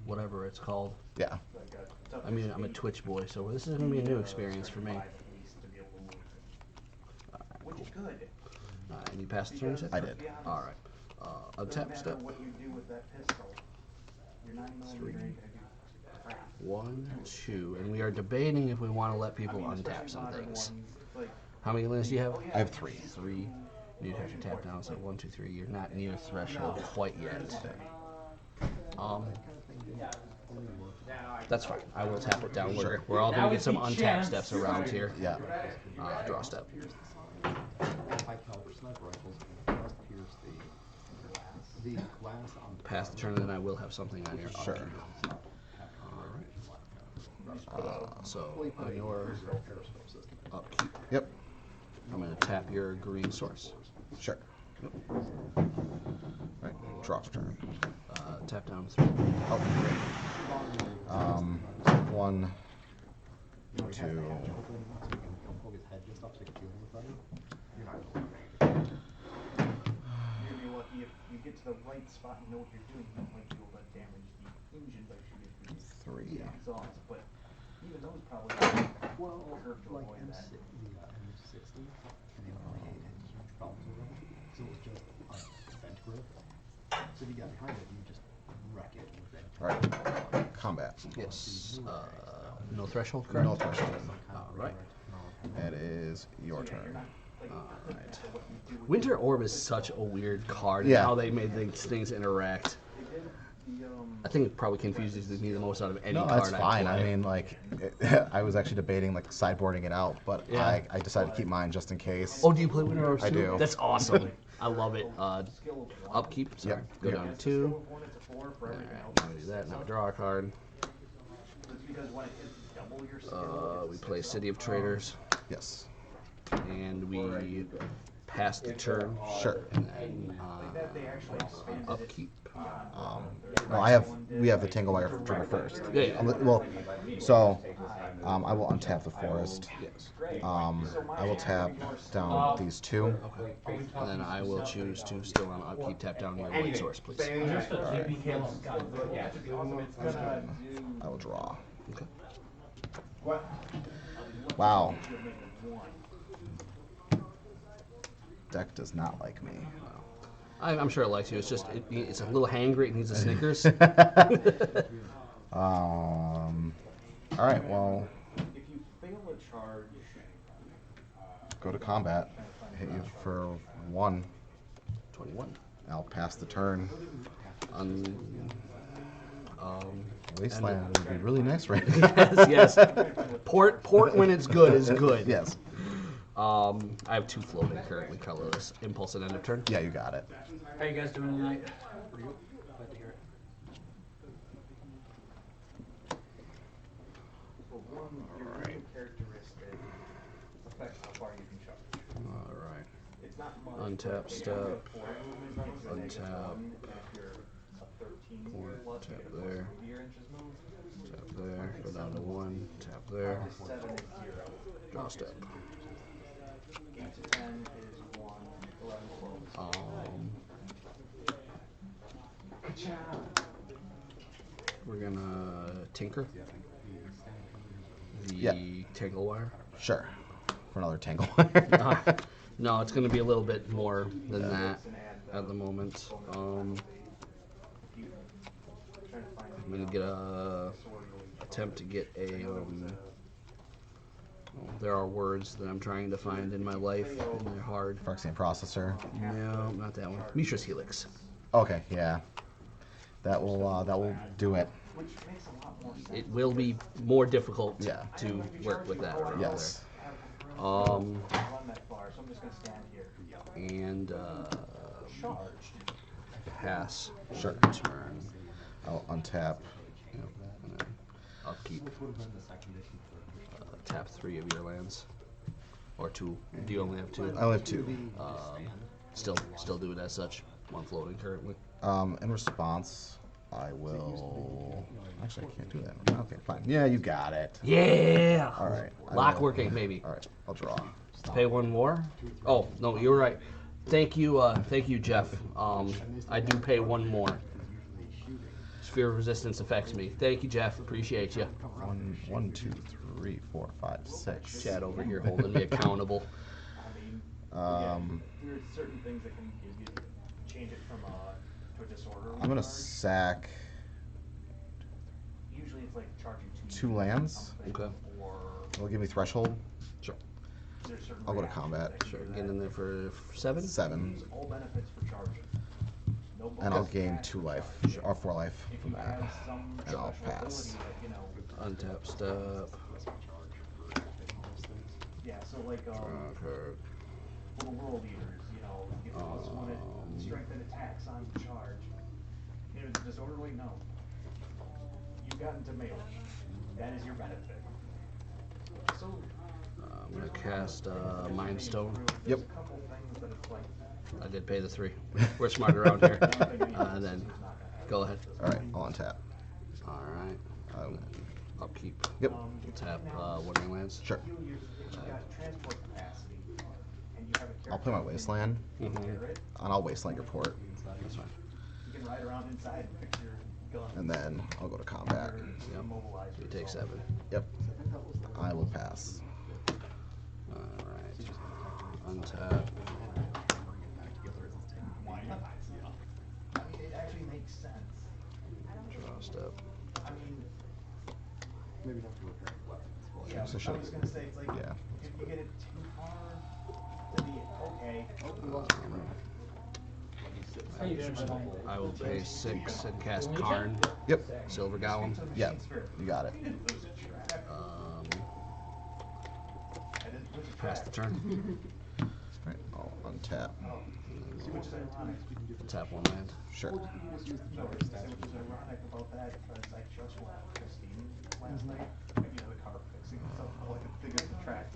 whatever it's called. Yeah. Like a toughness I mean, I'm a 8, Twitch boy, so this is gonna be a new experience for me. 5 at least to be able to move it. Which is good. And you passed the turn, you said? I did. All right. Doesn't Untap matter step. what you do with that pistol. Your 9mm ain't gonna do crap. 1, 2, and we are debating if we want to let people I mean, untap especially some modern things. ones, like, How many lands do you have? oh, yeah, I have 3. 3. You'd have to tap down, so 1, 2, 3. You're not near threshold quite yet. That kind of thing didn't only That's fine. I will tap it down. We're all going to get some untap steps around here. Yeah. Draw step. High caliber sniper rifles does pierce the glass on Pass the turn, and then I will have something on your Sure. So on your upkeep, Yep. I'm going to tap your green source. Sure. Right. Draw turn. Tap down 3. Oh, great. 1, 2. poke his head just up so you can feel him better. You're not going You're gonna be lucky if you get to the right spot and know what you're doing. You might be able to damage the engine by shooting through 3. the exhaust, but even those probably well, curve to like avoid that. M60, and they already had huge problems with them. So it was just a vent grip. So if you got behind it, you just wreck it with it. All right. Combat. Yes. No threshold, correct? No threshold. All right. It is your turn. Alright. Winter Orb is such a weird card. Yeah. And how they made these things interact. I think it probably confuses me the most out of any No, card that's fine. I I play. mean, like, I was actually debating like sideboarding it out, but Yeah. I decided to keep mine just in case. Oh, do you play Winter Orbs I too? do. That's awesome. I love it. Upkeep. Sorry. Yep. Go Yep. down to 2. Alright, now we do that. Now draw a card. We play City of Traders. Yes. And we pass the turn. Sure. And then upkeep. Well, we have the Tangle Wire trigger first. Yeah. Well, so I will untap the forest. Yes. I will tap down these 2. And then I will choose to still on upkeep tap down your light source, please. I will draw. Okay. Wow. Deck does not like me. I'm sure it likes you. It's just it's a little hangry. It needs a Snickers. All right. Well, If you fail a charge, go to combat. Hit you for 1. 21. I'll pass the turn. Wasteland would be really nice right now. yes. Port when it's good is good. Yes. I have 2 floating currently colorless. Impulse at end of turn. Yeah, you got it. How you guys doing tonight? Pretty good. Glad to hear it. for one, your new characteristic affects how far you can charge. All right. It's not much. Untap step. Untap. And if you're a 13 plus, Tap you get a there. plus your inches move. Tap there. Go down to 1. Tap there. 7 is 0. Draw step. 8 to 10 is 1. 11, 12. We're gonna tinker the Yeah. tangle wire. Sure. For another Tangle Wire. No, it's gonna be a little bit more than that at the moment. I'm gonna get attempt to get a. There are words that I'm trying to find in my life, and they're hard. Phyrexian Processor. No, not that one. Mishra's Helix. Okay, yeah. That will do it. Which makes a lot more sense. It will be more difficult Yeah. to work with that around Yes. Run that far, so I'm just gonna stand here. there. And Charged. pass. Sure. Turn. I'll untap. Yep, and then upkeep. Which would have been the second issue for Tap 3 of your lands. Or 2. Do you only have 2? I only have 2. Still do it as such. 1 floating currently. In response, I will. Actually, I can't do that. Okay, fine. Yeah, you got it. Yeah! All right. I Lock will- working, maybe. All right, I'll draw. Pay 1 more? Oh, no, you're right. Thank you, Jeff. I do pay 1 more. Sphere of resistance affects me. Thank you, Jeff. Appreciate you. 1, 2, 3, 4, 5, 6. Chad over here holding me accountable. There's certain things that can give you change it from to a disorder. I'm gonna sack Usually it's like charging 2 lands. Okay. or It'll give me threshold. Sure. there's certain I'll go to reactions combat. that can Sure. do Get that. in there for 7? 7. Use all benefits for charging. No and I'll gain 2 life or 4 life If from you that, have some and I'll special pass. ability that, you know, Untap step. yeah, so like, Okay. for the world eaters, you know, if you plus one at strength and attacks on charge, you know, it's disorderly, no. You've gotten to melee. That is your benefit. So, I'm gonna cast Mind Stone. Yep. there's a couple things that it's like, I did pay the 3. We're smart around here. And then go ahead. All right, I'll untap. All right. Upkeep. Yep. We'll tap Wandering Lands. Sure. if you got transport capacity, and you have a I'll play my Wasteland, Mhm. carrot, and I'll Wasteland your port, That's fine. you can ride around inside and fix your gun. and then I'll go to combat. Yep. Immobilize You take yourself. 7. Yep. I will pass. All right. Untap. Why not? I mean, it actually makes sense. Draw step. I mean, Maybe not for repairing weapons. Well, yeah, So I should was I- gonna say, it's like, yeah. if you get it too far to be okay. How you doing tonight? I will pay 6 and cast Karn. Yep. Silver Golem. Yep. You got it. Pass the turn. All right. I'll untap. Which is ironic. We'll tap 1 land. Sure. No, which is ironic about that, because I just went out with Christine last night, and you know, the car fixing itself, all I could think of the track.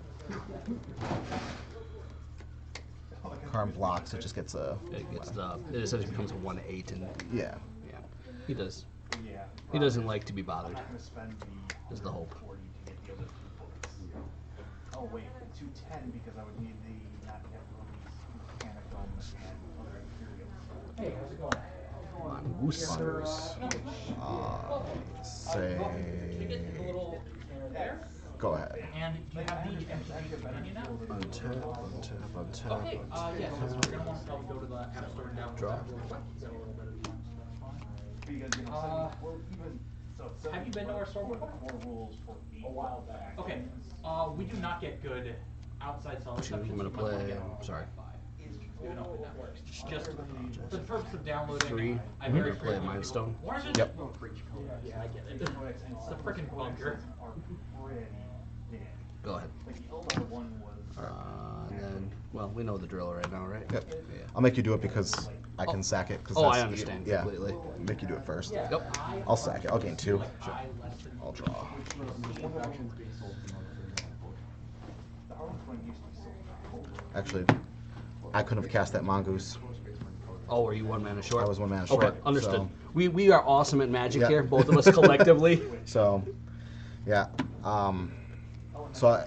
Karn blocks. It just gets a. It gets it essentially becomes a 1/8, and Yeah. yeah, he does. Yeah. He doesn't like to be I'm bothered. not gonna spend Is the hope. 40 to get the other 2 books. Oh wait, 210 because I would need the not yet released mechanical and other materials. Hey, how's it going? Mongooses. Say. Go ahead. And you have the empty companion now? Untap. Okay, yes, so we're gonna want to probably go to the App Store and download Draw. that real quick. Get a little bit of time, so that's fine. Because, you know, well, even, so. Have you been to our store One of before? the core rules for a while back. Okay, we do not get good outside cell 2. reception. I'm gonna so you might wanna play. get on Sorry. Wi-Fi. We have an open network. Just for the purpose of downloading. 3. I I'm very gonna play frequently- Mind Stone. Orange is- Yep. Yeah, I get it. It's a freaking bunker. Are pretty big. Go ahead. Like the Eldar one was. And then, well, we know the drill right now, right? Yep. Yeah. I'll make you do it because I can sack it. 'Cause Oh, I that's- understand yeah. completely. Make you do it first. Yep. I'll sack it. I'll gain 2. I'll draw. The Harlequin used to be so cool. Actually, I couldn't have cast that mongoose. Oh, are you 1 mana short? I was 1 mana Okay, short, understood. so- We are awesome at Magic Yeah. here, both of us collectively. So, yeah. So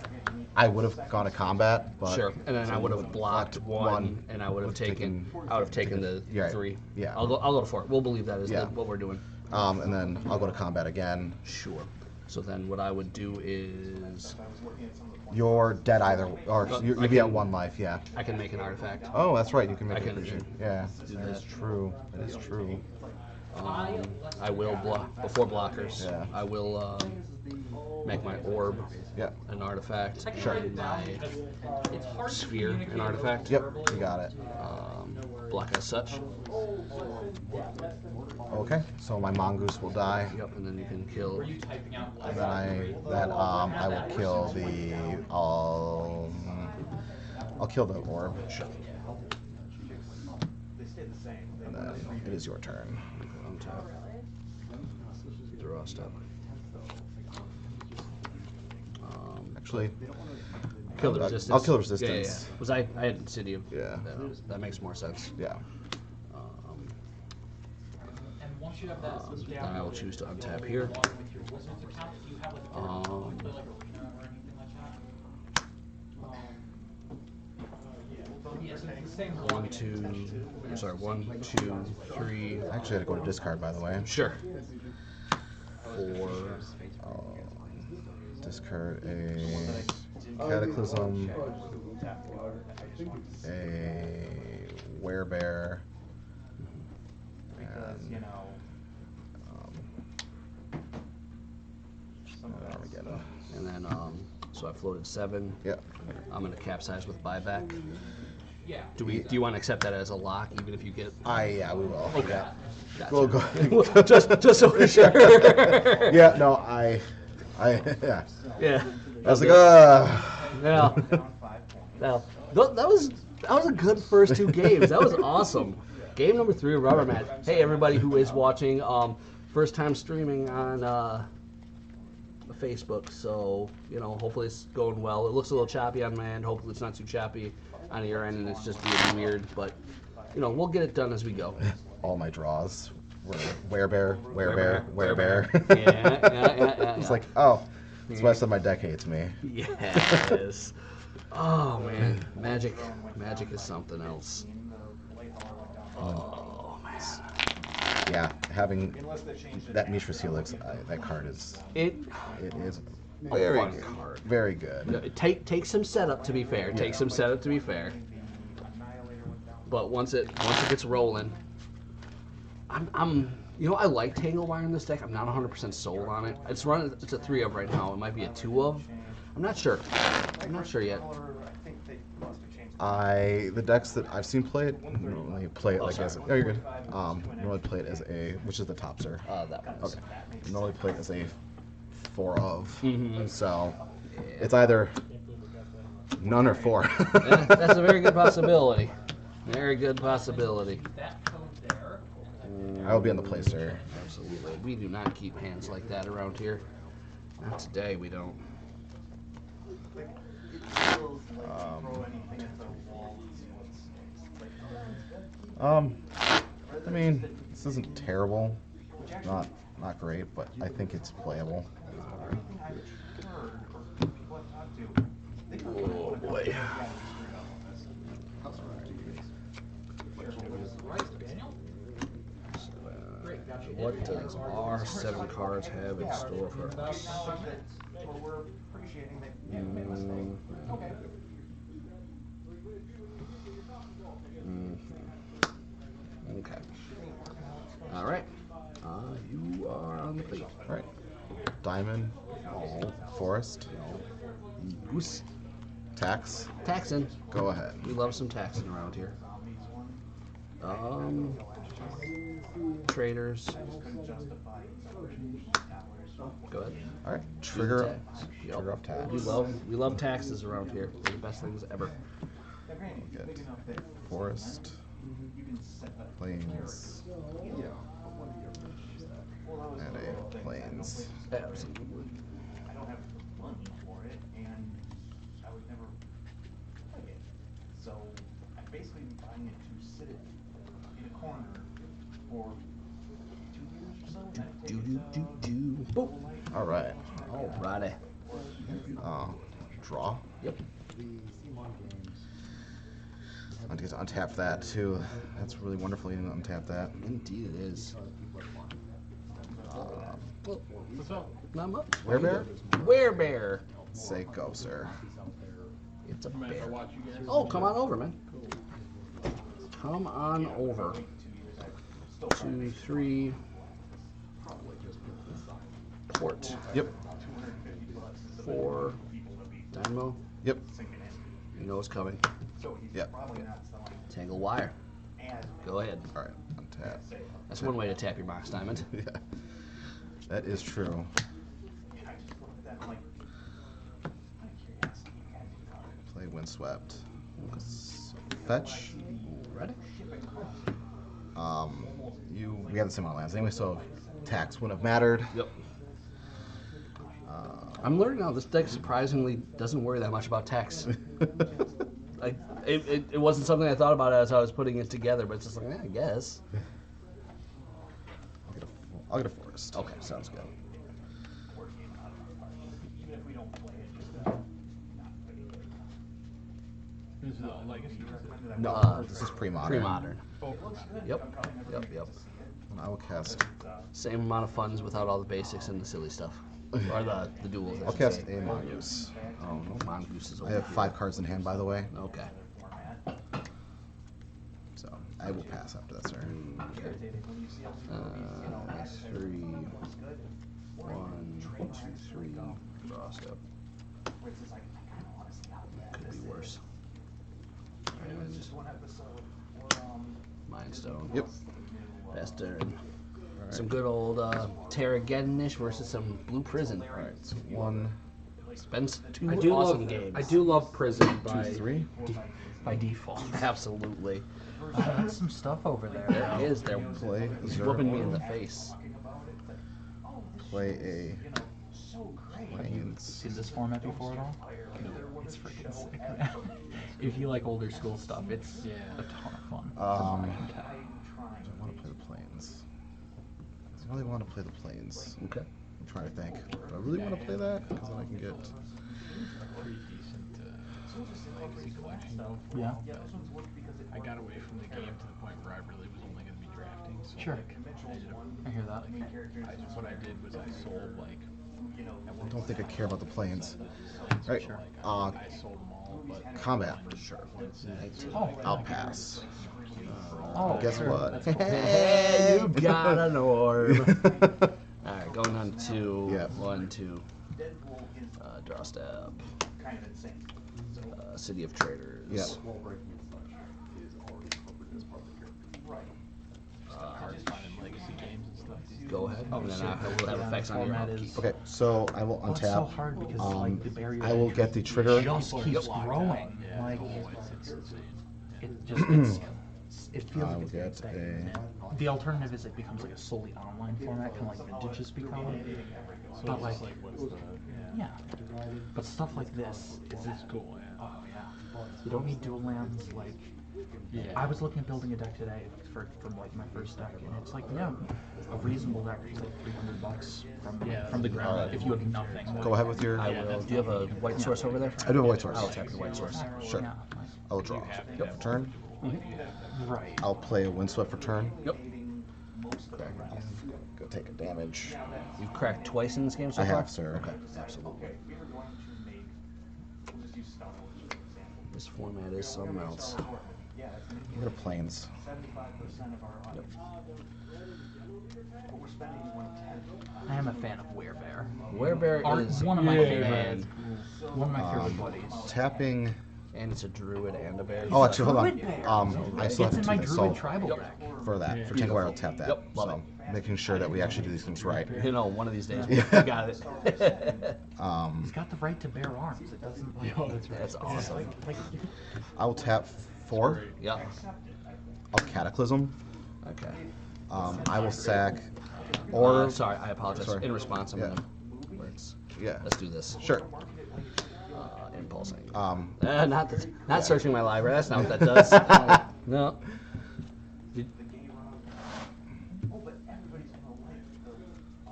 I would have gone to combat, but Sure, and then I would have blocked one, and I would have taken the You're right. 3. Yeah. I'll go to 4. We'll believe that is Yeah. what we're doing. And then I'll go to combat again. Sure. So then what I would do is I was looking at some of the points. You're dead either, or you'll I be at can- 1 life. Yeah. I can make an artifact. Oh, that's right. You can make I a can creature. Yeah, do that is that. true. That is true. I will block before blockers. Yeah. I will make my orb Yeah. an artifact. Sure. And my It's hard to sphere an communicate artifact. Yep. You got it. Block as such. Okay. So my mongoose will die. Yep, and then you can kill. Were you typing out And then I will kill the I'll kill the orb. Sure. They stayed the same. They And went up then it is your turn. Untap. Draw step. Actually, Kill the I'll resistance. kill the Yeah, yeah, resistance. yeah. Was I had City of. Yeah. That makes more sense. Yeah. And once you have that Then I will choose to untap here. log in with your Wizards account, do you have like a different account? You play like Arena or anything like that? Yes, it's the same 1, 2. I'm sorry. 1, 2, 3. I actually had to go to discard, by the way. Sure. 4. Discard a Cataclysm, a Werebear, because, you know, Armageddon. And then so I floated 7. Yep. I'm gonna capsize with buyback. Yeah. Do you want to accept that as a lock, even if you get? Yeah, we will. Okay. Yeah. Gotcha. We'll go. just so we're sure. Yeah, no, yeah. Yeah. I was like, Yeah. Now, that was a good first two games. That was awesome. Game number 3 of Rubber Match. Hey, everybody who is watching, first time streaming on Facebook. So, you know, hopefully it's going well. It looks a little choppy on my end. Hopefully it's not too choppy on your end and it's just being weird. But, you know, we'll get it done as we go. all my draws were werebear. Yeah. It's like, oh, that's why I said my deck hates me. Yes. Oh man, Magic is something else. Oh man. Yeah, having that Mishra's Helix, that card is It is very fun good. card. Very good. It takes some setup to be fair. Takes some setup to be fair. But once it gets rolling, I'm you know, I like Tangle Wire in this deck. I'm not 100% sold on it. It's a 3 of right now. It might be a 2 of. I'm not sure. I'm not sure yet. The decks that I've seen play it normally play it like as a, oh, you're good. Normally play it as a, which is the topser. That one. Okay. Normally play it as a 4 of. Mhm. So it's either none or 4. Yeah, that's a very good possibility. Very good possibility. That code there. I will be on the play, sir. Absolutely. We do not keep hands like that around here. Not today, we don't. I mean, this isn't terrible. Not great, but I think it's playable. Oh boy. What does our 7 cards have in store for us? Okay. All right. You are on the plate. All right. Diamond. Forest. Goose. Tax. Taxing. Go ahead. We love some taxing around here. Traders. Go ahead. All right. Trigger. Tax. Yep. Trigger off tax. We love taxes around here. They're the best things ever. We'll get Forest. Plains. And a Plains. Absolutely. I don't have money for it, and I would never play it. So I'm basically buying it to sit it in a corner for 2 years or so. Boop. All right. Alrighty. Draw. Yep. I get to untap that too. That's really wonderful. You can untap that. Indeed it is. Not much. Werebear? Werebear. Say go, sir. It's a bear. Oh, come on over, man. Come on over. 2, 3. Port. Yep. 4. Dynamo. Yep. You know what's coming. Yep. Tangle Wire. Go ahead. All right. Untap. That's one way to tap your Mox Diamond. Yeah. That is true. Play Windswept. Fetch. Ready? We have the same amount of lands anyway, so tax wouldn't have mattered. Yep. I'm learning now this deck surprisingly doesn't worry that much about tax. It wasn't something I thought about as I was putting it together, but it's just like, I guess. I'll get a Forest. Okay, sounds good. This is a legacy. No, this is Premodern. Premodern. Yep. And I will cast. Same amount of funds without all the basics and the silly stuff. Or the duels. I I'll should cast say. a Mongoose. Oh, no, Mongoose is over I have here. 5 cards in hand, by the way. Okay. So I will pass after that, sir. Okay. 3. 1, 2, 3. Draw step. Could be worse. Mindstone. Yep. Best turn. Some good old Terrageddon-ish versus some Blue Prison. All right, so 1, Spends two I do awesome love games. I do love Prison 2, 3. by default. Absolutely. That's some stuff over there. There is. They're Play whooping me in the face. Play a Plains. Seen this format before at all? No, it's freaking sick, man. If you like older school stuff, it's a ton of fun. Do I want to play the Plains? I really want to play the Plains. Okay. I'm trying to think. Do I really want to play that? Because then I can get. Pretty decent legacy collection though. Yeah. I got away from the game to the point where I really was only going to be drafting. So Sure. like, I hear that. what I did was I sold like. I don't think I care about the Plains. All right. I sold them all, but Combat. sure. I'll pass. Oh, Guess sure. what? Hey, you got an orb. All right, going on to 2. Yeah. 1, 2. Draw step. City of Traders. Yeah. hard finding legacy games and stuff. Go ahead, and then I will have effects on your Format upkeep. is Okay, so I will it's so untap. hard because like the barrier I will get the trigger. just keeps growing. Yeah, Like it's insane. it just it feels I like will it's get staying. The alternative is it becomes like a solely online format, kind of like Vintage has become. So But it's like, just like what's the yeah. But stuff like this is it's cool, yeah. oh yeah. You don't need dual lands. Like Yeah. I was looking at building a deck today for like my first deck, and it's like yeah, a reasonable deck is like $300 from the ground Alright. if you have nothing. Go ahead with your. I will. Do you have a white source over there? I do have a white source. I'll tap your white source. Sure. Yeah, I will draw. Yep. Turn. right. I'll play a Windswept for turn. Yep. Go take a damage. You've cracked twice in this game so I far? have, sir. Okay, absolutely. This format is something else. I'm gonna Plains. Yep. I am a fan of Werebear. Werebear Art- is one of my man, One of my favorite buddies. Tapping. and it's a druid and a bear. Oh, actually, hold on. Druid bear. I still It's have in my to druid so tribal deck. for that. For Tango, I'll tap that. Yep, love So making sure that we actually do these things right. You know, one of these days we got it. He's got the right to bear arms. It doesn't. Like, That's awesome. like, I will tap 4. Yep. I'll Cataclysm. Okay. I will sack. Or Sorry, I apologize. Sorry. In response, I'm Yeah. gonna. yeah. Let's do this. Sure. Impulsing. Not searching my library. That's not what that does. No. Did-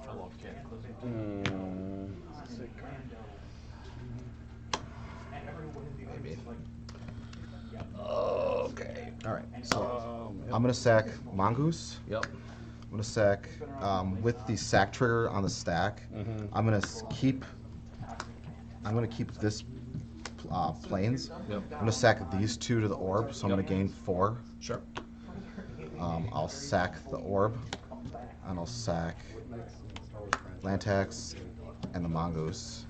I love Cataclysm. Maybe. Okay. All right. So I'm gonna sack Mongoose. Yep. I'm gonna sack with the sack trigger on the stack. I'm gonna keep. I'm gonna keep this Plains. Yep. I'm gonna sack these 2 to the orb, so I'm gonna gain 4. Sure. I'll sack the orb, and I'll sack land tax and the mongoose,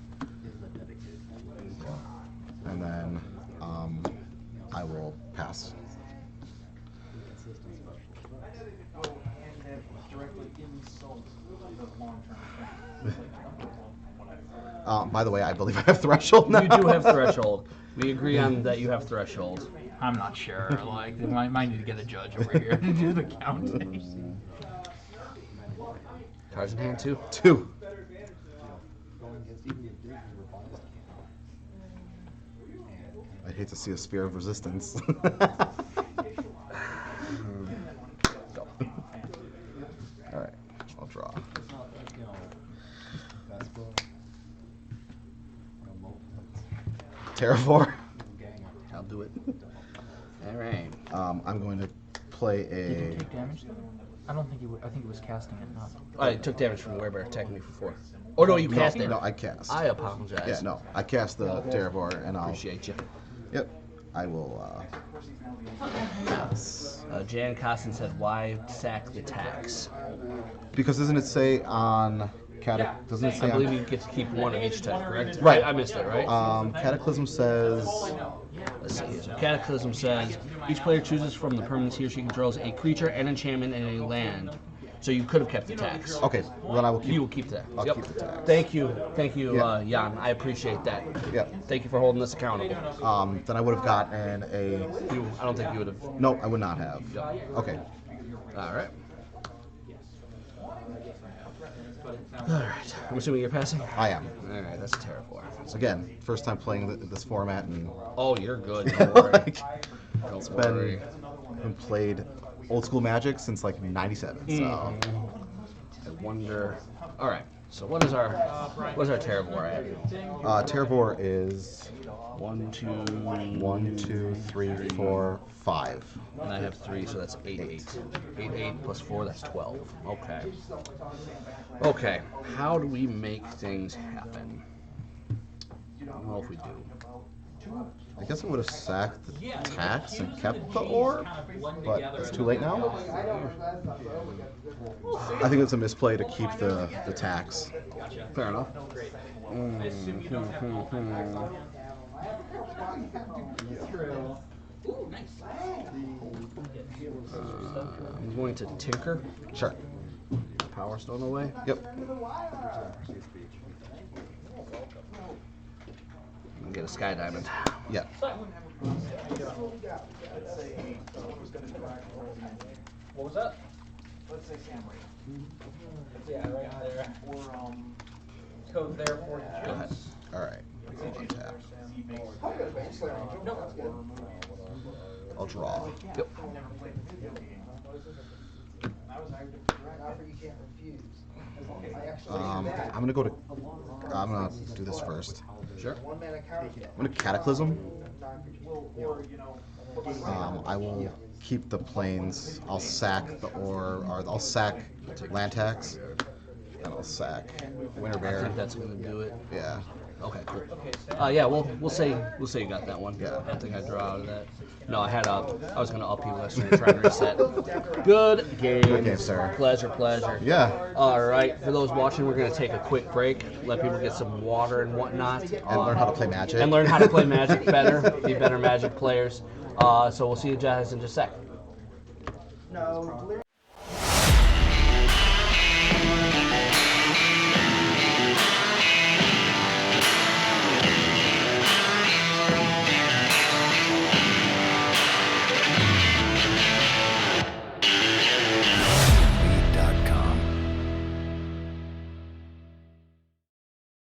and then I will pass. By the way, I believe I have threshold now. You do have threshold. We agree on that you have threshold. I'm not sure. Like, they might need to get a judge over here to do the counting. Cards in hand too. 2. I hate to see a spear of resistance. Go. All right, I'll draw. Terraform. I'll do it. All right. I'm going to play Did you a. take damage though? I don't think he would. I think he was casting it, not. I took damage from Werebear attacking me for 4. Oh no, you cast it. No, I cast. I apologize. Yeah, no, I cast the Terraform, and I'll. Appreciate you. Yep, I will. Jan Costin said, "Why sack the tax?" Because doesn't it say on Doesn't it say I on believe you get to keep one of each type, correct? Right. I missed it, right? Cataclysm says Let's see here. So Cataclysm says each player chooses from the permanents he or she controls a creature, an enchantment, and a land. So you could have kept the tax. okay. Well, then I will keep. You will keep that. I'll Yep. keep the tax. Thank you, Yeah. Jan. I appreciate that. Yep. Thank you for holding us accountable. Then I would have gotten a. I don't think you would have. No, I would not have. Okay. All right. All right. I'm assuming you're passing. I am. All right. That's terrible. So again, first time playing this format, and Oh, you're good. Don't worry. like, Don't it's worry. been played old school Magic since like '97. So I wonder. All right. So what is our Terravore at? Terravore is 1, 2, 1, 2, 3, 4, 5. and I have 3, so that's 8, 8. 8 plus 4, that's 12. Okay. Okay. How do we make things happen? I don't know if we do. I guess I would have sacked the tax and kept the orb, but it's too late now. I think it's a misplay to keep the tax. Fair enough. I'm going to tinker. Sure. Power Stone away. Yep. And get a Sky Diamond. Yeah. What was that? Let's say Samurai. Yeah, right there. Or Code there for Go ahead. All right. I'll untap. I'll draw. Yep. I'm gonna go to. I'm gonna do this first. Sure. I'm gonna Cataclysm. I will keep the planes. I'll sack the or I'll sack land tax, and I'll sack Winter I Bear. think that's gonna do it. Yeah. Okay, cool. Yeah, we'll say you got that one. Yeah. I don't think I draw out of that. No, I was gonna up you yesterday, try and reset. Good game. Good game, sir. Pleasure. Yeah. All right, for those watching, we're gonna take a quick break, let people get some water and whatnot, And learn how to play Magic. and learn how to play Magic better, be better Magic players. So we'll see you guys in just a sec.